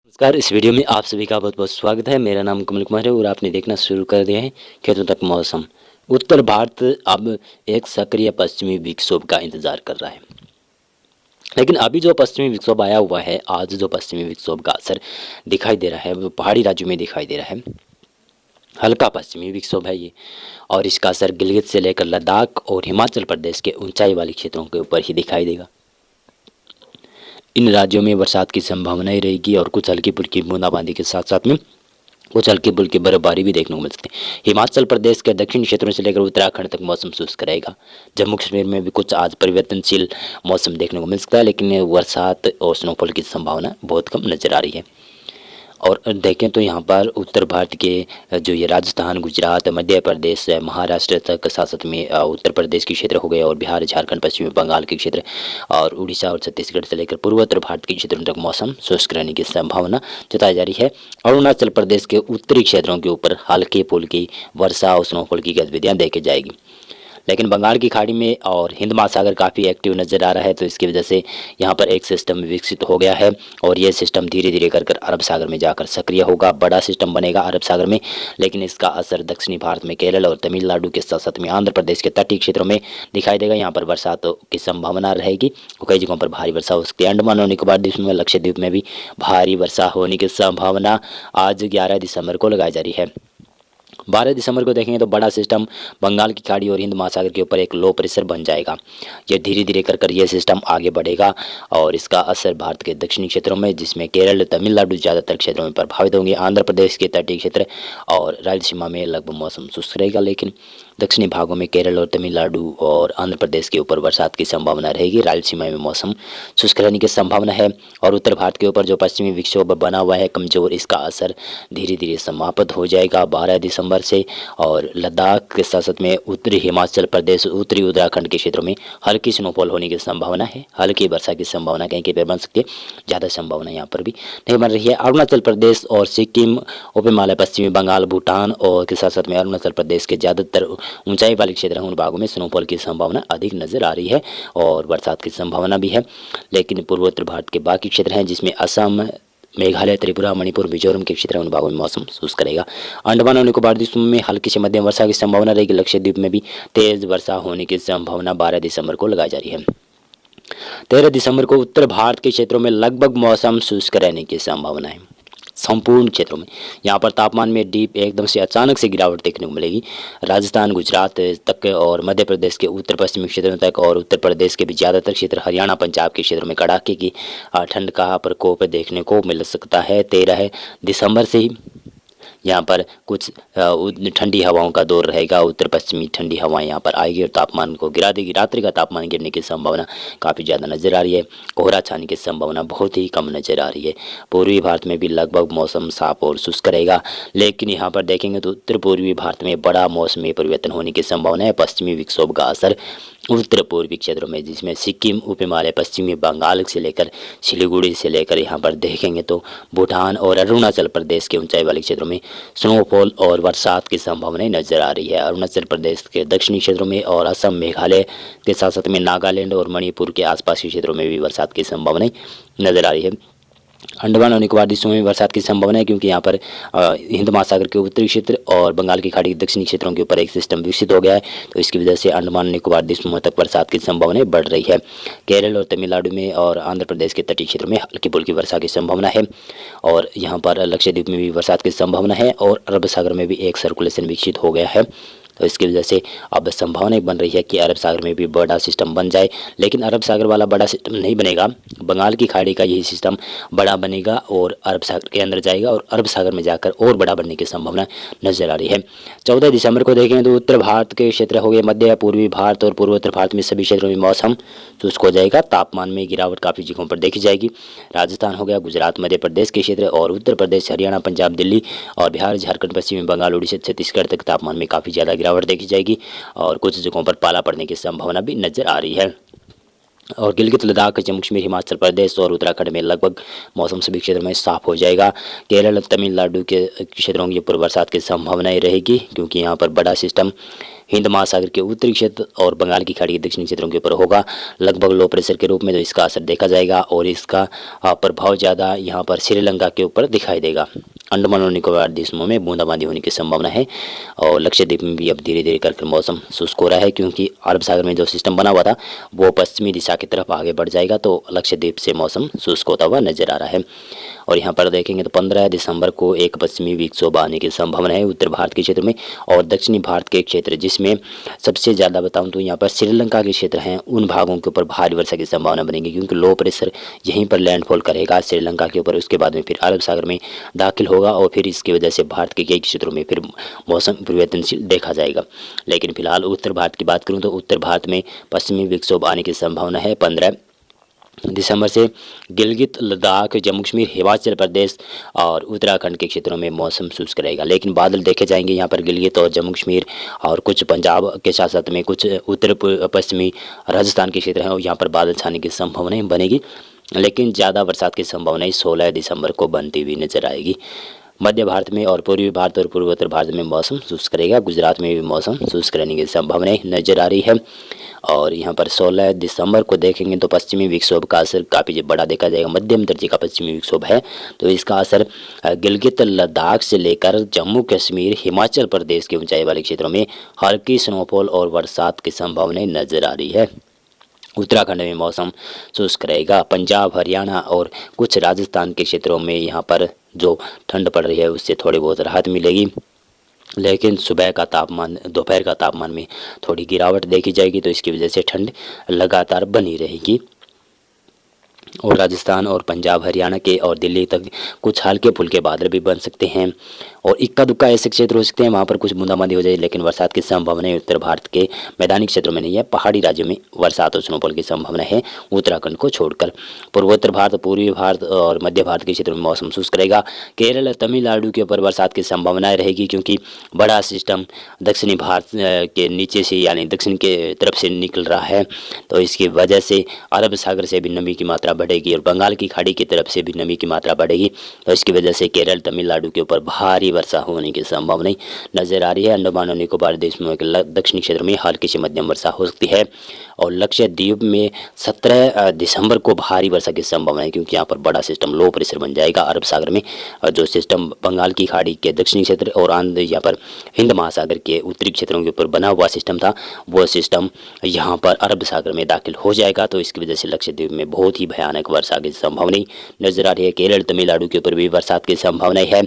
नमस्कार। इस वीडियो में आप सभी का बहुत बहुत स्वागत है। मेरा नाम कमल कुमार है और आपने देखना शुरू कर दिया है खेतों तक मौसम। उत्तर भारत अब एक सक्रिय पश्चिमी विक्षोभ का इंतजार कर रहा है, लेकिन अभी जो पश्चिमी विक्षोभ आया हुआ है, आज जो पश्चिमी विक्षोभ का असर दिखाई दे रहा है वो पहाड़ी राज्यों में दिखाई दे रहा है। हल्का पश्चिमी विक्षोभ है ये, और इसका असर गिलगित से लेकर लद्दाख और हिमाचल प्रदेश के ऊंचाई वाले क्षेत्रों के ऊपर ही दिखाई देगा। इन राज्यों में बरसात की संभावना ही रहेगी और कुछ हल्की फुल्की बूंदाबांदी के साथ साथ में कुछ हल्की फुल्की बर्फबारी भी देखने को मिल सकती है। हिमाचल प्रदेश के दक्षिणी क्षेत्रों से लेकर उत्तराखंड तक मौसम शुष्क रहेगा। जम्मू कश्मीर में भी कुछ आज परिवर्तनशील मौसम देखने को मिल सकता है, लेकिन बरसात और स्नोफॉल की संभावना बहुत कम नजर आ रही है। और देखें तो यहाँ पर उत्तर भारत के जो ये राजस्थान, गुजरात, मध्य प्रदेश, महाराष्ट्र तक, साथ साथ में उत्तर प्रदेश के क्षेत्र हो गए और बिहार, झारखंड, पश्चिमी बंगाल के क्षेत्र और उड़ीसा और छत्तीसगढ़ से लेकर पूर्वोत्तर भारत के क्षेत्रों तक मौसम शुष्क रहने की संभावना जताई जा रही है। अरुणाचल प्रदेश के उत्तरी क्षेत्रों के ऊपर हल्की फुल्की वर्षा और स्नोफॉल की गतिविधियाँ देखी जाएगी, लेकिन बंगाल की खाड़ी में और हिंद महासागर काफ़ी एक्टिव नज़र आ रहा है। तो इसकी वजह से यहाँ पर एक सिस्टम विकसित हो गया है और ये सिस्टम धीरे धीरे कर अरब सागर में जाकर सक्रिय होगा। बड़ा सिस्टम बनेगा अरब सागर में, लेकिन इसका असर दक्षिणी भारत में केरल और तमिलनाडु के साथ साथ में आंध्र प्रदेश के तटीय क्षेत्रों में दिखाई देगा। यहाँ पर बरसात की संभावना रहेगी और कई जगहों पर भारी वर्षा हो सकती है। अंडमान और निकोबार द्वीप में, लक्षद्वीप में भी भारी वर्षा होने की संभावना आज 11 दिसंबर को लगाई जा रही है। 12 दिसंबर को देखेंगे तो बड़ा सिस्टम बंगाल की खाड़ी और हिंद महासागर के ऊपर एक लो प्रेशर बन जाएगा। ये धीरे धीरे कर ये सिस्टम आगे बढ़ेगा और इसका असर भारत के दक्षिणी क्षेत्रों में, जिसमें केरल, तमिलनाडु ज़्यादातर क्षेत्रों में प्रभावित होंगे। आंध्र प्रदेश के तटीय क्षेत्र और रायलसीमा में लगभग मौसम शुष्क रहेगा, लेकिन दक्षिणी भागों में केरल और तमिलनाडु और आंध्र प्रदेश के ऊपर बरसात की संभावना रहेगी। रायलसीमा में मौसम शुष्क रहने की संभावना है। और उत्तर भारत के ऊपर जो पश्चिमी विक्षोभ बना हुआ है कमजोर, इसका असर धीरे धीरे समाप्त हो जाएगा 12 दिसंबर से। और लद्दाख के साथ साथ में उत्तरी हिमाचल प्रदेश, उत्तरी उत्तराखंड के क्षेत्रों में हल्की स्नोफॉल होने की संभावना है। हल्की वर्षा की संभावना कहीं कहीं पर बन सकती है, ज़्यादा संभावना यहाँ पर भी नहीं बन रही है। अरुणाचल प्रदेश और सिक्किम, उपहिमालय, पश्चिमी बंगाल, भूटान और के साथ साथ में अरुणाचल प्रदेश के ज़्यादातर ऊंचाई वाले क्षेत्र हैं, उन भागों में स्नोफॉल की संभावना अधिक नजर आ रही है और बरसात की संभावना भी है। लेकिन पूर्वोत्तर भारत के बाकी क्षेत्र हैं, जिसमें असम, मेघालय, त्रिपुरा, मणिपुर, मिजोरम के क्षेत्र, उन भागों में मौसम शुष्क रहेगा। अंडमान और निकोबार द्वीप में हल्की से मध्यम वर्षा की संभावना रहेगी। लक्षद्वीप में भी तेज वर्षा होने की संभावना 12 दिसंबर को लगाई जा रही है। 13 दिसंबर को उत्तर भारत के क्षेत्रों में लगभग मौसम शुष्क रहने की संभावना है। संपूर्ण क्षेत्रों में यहाँ पर तापमान में डीप एकदम से अचानक से गिरावट देखने को मिलेगी। राजस्थान, गुजरात तक और मध्य प्रदेश के उत्तर पश्चिमी क्षेत्रों तक और उत्तर प्रदेश के भी ज़्यादातर क्षेत्र, हरियाणा, पंजाब के क्षेत्रों में कड़ाके की ठंड का प्रकोप देखने को मिल सकता है। 13 दिसंबर से ही यहाँ पर कुछ ठंडी हवाओं का दौर रहेगा। उत्तर पश्चिमी ठंडी हवाएं यहाँ पर आएगी और तापमान को गिरा देगी। रात्रि का तापमान गिरने की संभावना काफ़ी ज़्यादा नजर आ रही है। कोहरा छाने की संभावना बहुत ही कम नजर आ रही है। पूर्वी भारत में भी लगभग मौसम साफ और शुष्क रहेगा, लेकिन यहाँ पर देखेंगे तो उत्तर पूर्वी भारत में बड़ा मौसमी परिवर्तन होने की संभावना है। पश्चिमी विक्षोभ का असर उत्तर पूर्वी क्षेत्रों में, जिसमें सिक्किम, उपहिमालय, पश्चिमी बंगाल से लेकर सिलीगुड़ी से लेकर यहाँ पर देखेंगे तो भूटान और अरुणाचल प्रदेश के ऊंचाई वाले क्षेत्रों में स्नोफॉल और बरसात की संभावनाएं नजर आ रही है। अरुणाचल प्रदेश के दक्षिणी क्षेत्रों में और असम, मेघालय के साथ साथ में नागालैंड और मणिपुर के आसपास के क्षेत्रों में भी बरसात की संभावनाएं नजर आ रही है। अंडमान और निकोबार द्वीपों में बरसात की संभावना है, क्योंकि यहाँ पर हिंद महासागर के उत्तरी क्षेत्र और बंगाल की खाड़ी के दक्षिणी क्षेत्रों के ऊपर एक सिस्टम विकसित हो गया है। तो इसकी वजह से अंडमान और निकोबार द्वीपों तक बरसात की संभावनाएं बढ़ रही है। केरल और तमिलनाडु में और आंध्र प्रदेश के तटीय क्षेत्रों में हल्की फुल्की वर्षा की संभावना है और यहाँ पर लक्षद्वीप में भी बरसात की संभावना है और अरब सागर में भी एक सर्कुलेशन विकसित हो गया है। तो इसकी वजह से अब संभावना बन रही है कि अरब सागर में भी बड़ा सिस्टम बन जाए, लेकिन अरब सागर वाला बड़ा सिस्टम नहीं बनेगा। बंगाल की खाड़ी का यही सिस्टम बड़ा बनेगा और अरब सागर के अंदर जाएगा और अरब सागर में जाकर और बड़ा बनने की संभावना नजर आ रही है। 14 दिसंबर को देखें तो उत्तर भारत के क्षेत्र हो गए, मध्य पूर्वी भारत और पूर्वोत्तर भारत में सभी क्षेत्रों में मौसम शुष्क हो जाएगा। तापमान में गिरावट काफ़ी जगहों पर देखी जाएगी। राजस्थान हो गया, गुजरात, मध्य प्रदेश के क्षेत्र और उत्तर प्रदेश, हरियाणा, पंजाब, दिल्ली और बिहार, झारखंड, पश्चिमी बंगाल, उड़ीसा, छत्तीसगढ़ तक तापमान में काफ़ी ज़्यादा गिरावट देखी जाएगी और कुछ जगहों पर पाला पड़ने की संभावना भी नजर आ रही है। और गिलगित, लद्दाख, जम्मू कश्मीर, हिमाचल प्रदेश और उत्तराखंड में लगभग मौसम सभी क्षेत्रों में साफ हो जाएगा। केरल, तमिलनाडु के क्षेत्रों के ऊपर बरसात की संभावनाएं रहेगी, क्योंकि यहाँ पर बड़ा सिस्टम हिंद महासागर के उत्तरी क्षेत्र और बंगाल की खाड़ी के दक्षिणी क्षेत्रों के ऊपर होगा, लगभग लो प्रेशर के रूप में, तो इसका असर देखा जाएगा और इसका प्रभाव ज़्यादा यहाँ पर श्रीलंका के ऊपर दिखाई देगा। अंडमान और निकोबार द्वीपों में बूंदाबांदी होने की संभावना है और लक्षद्वीप में भी अब धीरे धीरे करके मौसम शुष्क हो रहा है, क्योंकि अरब सागर में जो सिस्टम बना हुआ था वो पश्चिमी दिशा की तरफ आगे बढ़ जाएगा, तो लक्षद्वीप से मौसम शुष्क होता हुआ नजर आ रहा है। और यहाँ पर देखेंगे तो 15 दिसंबर को एक पश्चिमी विक्षोभ आने की संभावना है उत्तर भारत के क्षेत्र में और दक्षिणी भारत के क्षेत्र, जिसमें सबसे ज़्यादा बताऊं तो यहाँ पर श्रीलंका के क्षेत्र हैं, उन भागों के ऊपर भारी वर्षा की संभावना बनेगी, क्योंकि लो प्रेशर यहीं पर लैंडफॉल करेगा श्रीलंका के ऊपर, उसके बाद में फिर अरब सागर में दाखिल होगा और फिर इसकी वजह से भारत के कई क्षेत्रों में फिर मौसम परिवर्तनशील देखा जाएगा। लेकिन फिलहाल उत्तर भारत की बात करूँ तो उत्तर भारत में पश्चिमी विक्षोभ आने की संभावना है 15 दिसंबर से। गिलगित, लद्दाख, जम्मू कश्मीर, हिमाचल प्रदेश और उत्तराखंड के क्षेत्रों में मौसम शुष्क रहेगा, लेकिन बादल देखे जाएंगे यहाँ पर गिलगित और जम्मू कश्मीर और कुछ पंजाब के साथ साथ में कुछ उत्तर पश्चिमी राजस्थान के क्षेत्र हैं और यहाँ पर बादल छाने की संभावना बनेगी, लेकिन ज़्यादा बरसात की संभावना 16 दिसंबर को बनती हुई नजर आएगी। मध्य भारत में और पूर्वी भारत और पूर्वोत्तर भारत में मौसम शुष्क रहेगा, गुजरात में भी मौसम शुष्क रहने की संभावनाएं नजर आ रही है। और यहाँ पर 16 दिसंबर को देखेंगे तो पश्चिमी विक्षोभ का असर काफ़ी बड़ा देखा जाएगा, मध्यम दर्जे का पश्चिमी विक्षोभ है, तो इसका असर गिलगित, लद्दाख से लेकर जम्मू कश्मीर, हिमाचल प्रदेश के ऊंचाई वाले क्षेत्रों में हल्की स्नोफॉल और बरसात की संभावनाएं नजर आ रही है। उत्तराखंड में मौसम शुष्क रहेगा, पंजाब, हरियाणा और कुछ राजस्थान के क्षेत्रों में यहाँ पर जो ठंड पड़ रही है उससे थोड़ी बहुत राहत मिलेगी, लेकिन सुबह का तापमान, दोपहर का तापमान में थोड़ी गिरावट देखी जाएगी, तो इसकी वजह से ठंड लगातार बनी रहेगी। और राजस्थान और पंजाब, हरियाणा के और दिल्ली तक कुछ हल्के फुल्के बादल भी बन सकते हैं और इक्का दुक्का ऐसे क्षेत्र हो सकते हैं वहाँ पर कुछ बूंदाबांदी हो जाए, लेकिन बरसात की संभावना उत्तर भारत के मैदानी क्षेत्रों में नहीं है। पहाड़ी राज्यों में बरसात और स्नोफॉल की संभावना है उत्तराखंड को छोड़कर। पूर्वोत्तर भारत, पूर्वी भारत और मध्य भारत के क्षेत्रों में मौसम शुष्क रहेगा। केरल, तमिलनाडु के ऊपर बरसात की संभावनाएं रहेगी, क्योंकि बड़ा सिस्टम दक्षिणी भारत के नीचे से यानी दक्षिण के तरफ से निकल रहा है, तो इसकी वजह से अरब सागर से भी नमी की मात्रा बढ़ेगी और बंगाल की खाड़ी की तरफ से भी नमी की मात्रा बढ़ेगी, तो इसकी वजह से केरल, तमिलनाडु के ऊपर भारी वर्षा होने की संभावना नजर आ रही है। अंडमान और निकोबार द्वीपों के दक्षिणी क्षेत्र में हल्की से मध्यम वर्षा हो सकती है और लक्षद्वीप में 17 दिसंबर को भारी वर्षा की संभावना है, क्योंकि यहाँ पर बड़ा सिस्टम लो प्रेशर बन जाएगा अरब सागर में, और जो सिस्टम बंगाल की खाड़ी के दक्षिणी क्षेत्र और आंध्र यहाँ पर हिंद महासागर के उत्तरी क्षेत्रों के ऊपर बना हुआ सिस्टम था, वो सिस्टम यहाँ पर अरब सागर में दाखिल हो जाएगा, तो इसकी वजह से लक्षद्वीप में बहुत ही भयानक वर्षा की संभावना नजर आ रही है। केरल, तमिलनाडु के ऊपर भी बरसात की संभावना है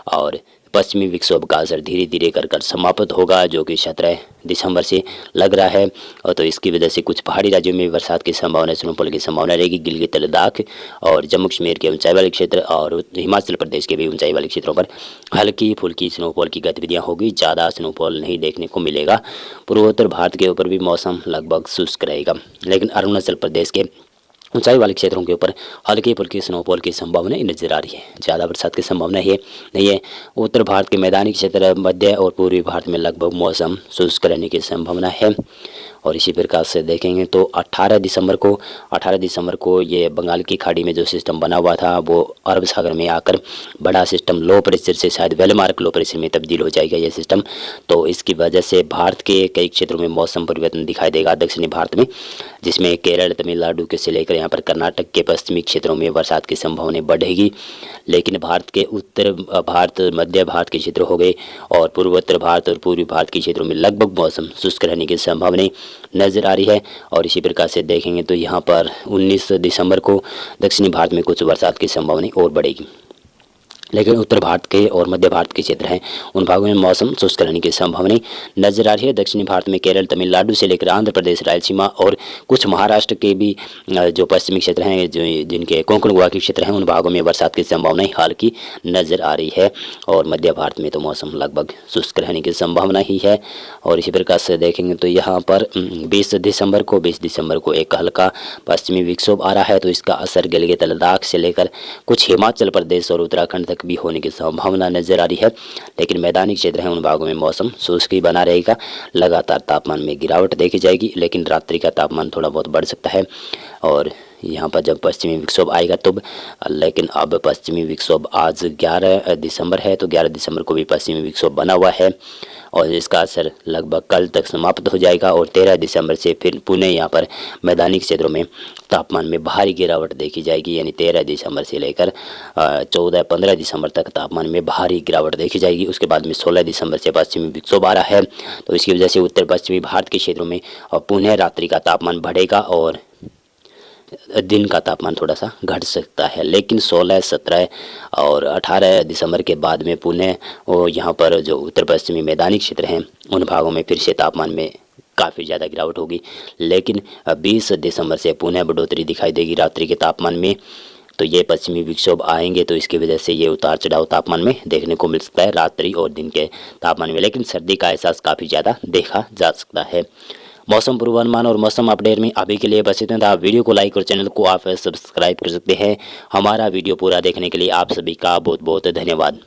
और पश्चिमी विक्षोभ का असर धीरे धीरे कर समाप्त होगा, जो कि 17 दिसंबर से लग रहा है, और तो इसकी वजह से कुछ पहाड़ी राज्यों में बरसात की संभावना, स्नोफॉल की संभावना रहेगी। गिलगित, लद्दाख और जम्मू कश्मीर के ऊंचाई वाले क्षेत्र और हिमाचल प्रदेश के भी ऊंचाई वाले क्षेत्रों पर हल्की फुल्की स्नोफॉल की गतिविधियां होगी, ज़्यादा स्नोफॉल नहीं देखने को मिलेगा। पूर्वोत्तर भारत के ऊपर भी मौसम लगभग शुष्क रहेगा, लेकिन अरुणाचल प्रदेश के ऊंचाई वाले क्षेत्रों के ऊपर हल्की फुल्की स्नोफॉल की संभावना नजर आ रही है, ज़्यादा बरसात की संभावना है नहीं है। उत्तर भारत के मैदानी क्षेत्र, मध्य और पूर्वी भारत में लगभग मौसम शुष्क रहने की संभावना है। और इसी प्रकार से देखेंगे तो 18 दिसंबर को ये बंगाल की खाड़ी में जो सिस्टम बना हुआ था वो अरब सागर में आकर बड़ा सिस्टम लो प्रेशर से शायद वेलमार्क लो प्रेशर में तब्दील हो जाएगा ये सिस्टम, तो इसकी वजह से भारत के कई क्षेत्रों में मौसम परिवर्तन दिखाई देगा दक्षिणी भारत में, जिसमें केरल, तमिलनाडु के से लेकर यहाँ पर कर्नाटक के पश्चिमी क्षेत्रों में बरसात की संभावना बढ़ेगी। लेकिन भारत के उत्तर भारत, मध्य भारत के क्षेत्र हो गए और पूर्वोत्तर भारत और पूर्वी भारत के क्षेत्रों में लगभग मौसम शुष्क रहने की संभावना नजर आ रही है। और इसी प्रकार से देखेंगे तो यहाँ पर 19 दिसंबर को दक्षिणी भारत में कुछ बरसात की संभावना और बढ़ेगी, लेकिन उत्तर भारत के और मध्य भारत के क्षेत्र हैं उन भागों में मौसम शुष्क रहने की संभावना नजर आ रही है। दक्षिणी भारत में केरल, तमिलनाडु से लेकर आंध्र प्रदेश, रायलसीमा और कुछ महाराष्ट्र के भी जो पश्चिमी क्षेत्र हैं, जो जिनके कोंकण गोवा के क्षेत्र हैं, उन भागों में बरसात की संभावना हालांकि नजर आ रही है। और मध्य भारत में तो मौसम लगभग शुष्क रहने की संभावना ही है। और इसी प्रकार से देखेंगे तो यहाँ पर 20 दिसंबर को एक हल्का पश्चिमी विक्षोभ आ रहा है, तो इसका असर गिलगित, लद्दाख से लेकर कुछ हिमाचल प्रदेश और उत्तराखंड तक भी होने की संभावना नजर आ रही है। लेकिन मैदानी क्षेत्र हैं उन भागों में मौसम शुष्क ही बना रहेगा, लगातार तापमान में गिरावट देखी जाएगी, लेकिन रात्रि का तापमान थोड़ा बहुत बढ़ सकता है। और यहाँ पर जब पश्चिमी विक्षोभ आएगा तब, लेकिन अब पश्चिमी विक्षोभ आज 11 दिसंबर है, तो 11 दिसंबर को भी पश्चिमी विक्षोभ बना हुआ है और इसका असर लगभग कल तक समाप्त हो जाएगा और 13 दिसंबर से फिर पुनः यहाँ पर मैदानी क्षेत्रों में तापमान में भारी गिरावट देखी जाएगी। यानी 13 दिसंबर से लेकर 14-15 दिसंबर तक तापमान में भारी गिरावट देखी जाएगी। उसके बाद में 16 दिसंबर से पश्चिमी विक्षोभ आ रहा है, तो इसकी वजह से उत्तर पश्चिमी भारत के क्षेत्रों में पुनः रात्रि का तापमान बढ़ेगा और दिन का तापमान थोड़ा सा घट सकता है। लेकिन 16, 17 और 18 दिसंबर के बाद में पुनः वो यहाँ पर जो उत्तर पश्चिमी मैदानी क्षेत्र हैं उन भागों में फिर से तापमान में काफ़ी ज़्यादा गिरावट होगी। लेकिन 20 दिसंबर से पुनः बढ़ोतरी दिखाई देगी रात्रि के तापमान में। तो ये पश्चिमी विक्षोभ आएंगे तो इसकी वजह से ये उतार चढ़ाव तापमान में देखने को मिल सकता है रात्रि और दिन के तापमान में, लेकिन सर्दी का एहसास काफ़ी ज़्यादा देखा जा सकता है। मौसम पूर्वानुमान और मौसम अपडेट में अभी के लिए बस इतना था। आप वीडियो को लाइक और चैनल को आप सब्सक्राइब कर सकते हैं। हमारा वीडियो पूरा देखने के लिए आप सभी का बहुत बहुत धन्यवाद।